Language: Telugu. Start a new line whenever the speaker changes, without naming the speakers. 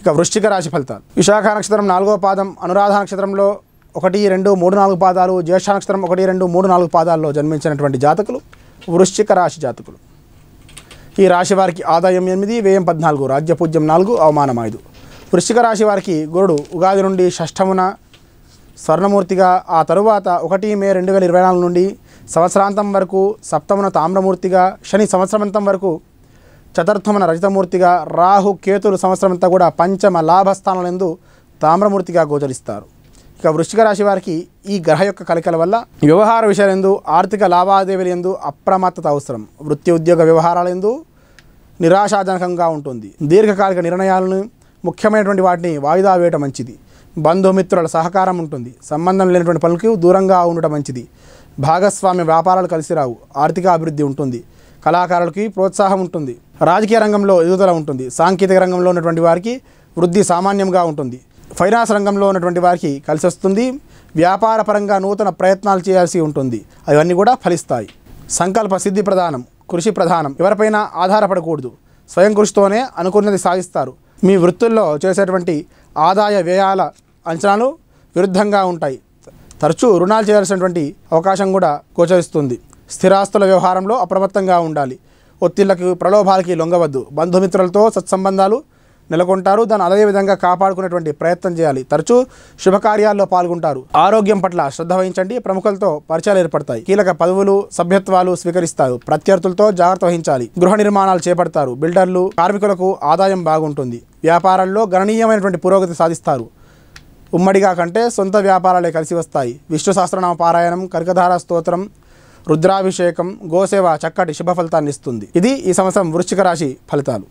ఇక వృశ్చిక రాశి ఫలితాలు. విశాఖ నక్షత్రం 4వ పాదం, అనురాధ నక్షత్రంలో 1, 2, 3, 4 పాదాలు, జ్యేష్ఠ నక్షత్రం 1, 2, 3, 4 పాదాల్లో జన్మించినటువంటి జాతకులు వృశ్చిక రాశి జాతకులు. ఈ రాశి వారికి ఆదాయం 8, వ్యయం 14, రాజ్యపూజ్యం 4, అవమానం 5. వృశ్చిక రాశి వారికి గురుడు ఉగాది నుండి షష్ఠమున స్వర్ణమూర్తిగా, ఆ తరువాత 1 మే 2024 నుండి సంవత్సరాంతం వరకు సప్తమున తామ్రమూర్తిగా, శని సంవత్సరాంతం వరకు చతుర్థమున రజతమూర్తిగా, రాహు కేతులు సంవత్సరమంతా కూడా పంచమ లాభస్థానాలందు తామ్రమూర్తిగా గోచరిస్తారు. ఇక వృశ్చిక రాశి వారికి ఈ గ్రహ యొక్క కలయికల వల్ల వ్యవహార విషయాలందు, ఆర్థిక లావాదేవీలందు అప్రమత్తత అవసరం. వృత్తి ఉద్యోగ వ్యవహారాలందు నిరాశాజనకంగా ఉంటుంది. దీర్ఘకాలిక నిర్ణయాలను, ముఖ్యమైనటువంటి వాటిని వాయిదా వేయటం మంచిది. బంధుమిత్రుల సహకారం ఉంటుంది. సంబంధం లేనటువంటి పనులకు దూరంగా ఉండటం మంచిది. భాగస్వామ్య వ్యాపారాలు కలిసి రావు. ఆర్థిక అభివృద్ధి ఉంటుంది. కళాకారులకి ప్రోత్సాహం ఉంటుంది. రాజకీయ రంగంలో ఎదుగుదల ఉంటుంది. సాంకేతిక రంగంలో ఉన్నటువంటి వారికి వృద్ధి సామాన్యంగా ఉంటుంది. ఫైనాన్స్ రంగంలో ఉన్నటువంటి వారికి కలిసి వస్తుంది. వ్యాపార పరంగా నూతన ప్రయత్నాలు చేయాల్సి ఉంటుంది. అవన్నీ కూడా ఫలిస్తాయి. సంకల్ప సిద్ధి ప్రధానం, కృషి ప్రధానం. ఎవరిపైన ఆధారపడకూడదు. స్వయం కృషితోనే అనుకున్నది సాధిస్తారు. మీ వృత్తుల్లో చేసేటువంటి ఆదాయ వ్యయాల అంచనాలు విరుద్ధంగా ఉంటాయి. తరచూ రుణాలు చేయాల్సినటువంటి అవకాశం కూడా గోచరిస్తుంది. స్థిరాస్తుల వ్యవహారంలో అప్రమత్తంగా ఉండాలి. ఒత్తిళ్లకు, ప్రలోభాలకి లొంగవద్దు. బంధుమిత్రులతో సత్సంబంధాలు నెలకొంటారు. దాన్ని అదే విధంగా కాపాడుకునేటువంటి ప్రయత్నం చేయాలి. తరచూ శుభకార్యాల్లో పాల్గొంటారు. ఆరోగ్యం పట్ల శ్రద్ధ వహించండి. ప్రముఖులతో పరిచయాలు ఏర్పడతాయి. కీలక పదవులు, సభ్యత్వాలు స్వీకరిస్తారు. ప్రత్యర్థులతో జాగ్రత్త వహించాలి. గృహ నిర్మాణాలు చేపడతారు. బిల్డర్లు, కార్మికులకు ఆదాయం బాగుంటుంది. వ్యాపారాల్లో గణనీయమైనటువంటి పురోగతి సాధిస్తారు. ఉమ్మడిగా కంటే సొంత వ్యాపారాలే కలిసి వస్తాయి. విష్ణు సహస్రనామ పారాయణం, కనకధార స్తోత్రం, రుద్రాభిషేకం, గోసేవ చక్కటి శుభ ఫలితాన్ని ఇస్తుంది. ఇది ఈ సంవత్సరం వృశ్చిక రాశి ఫలితాలు.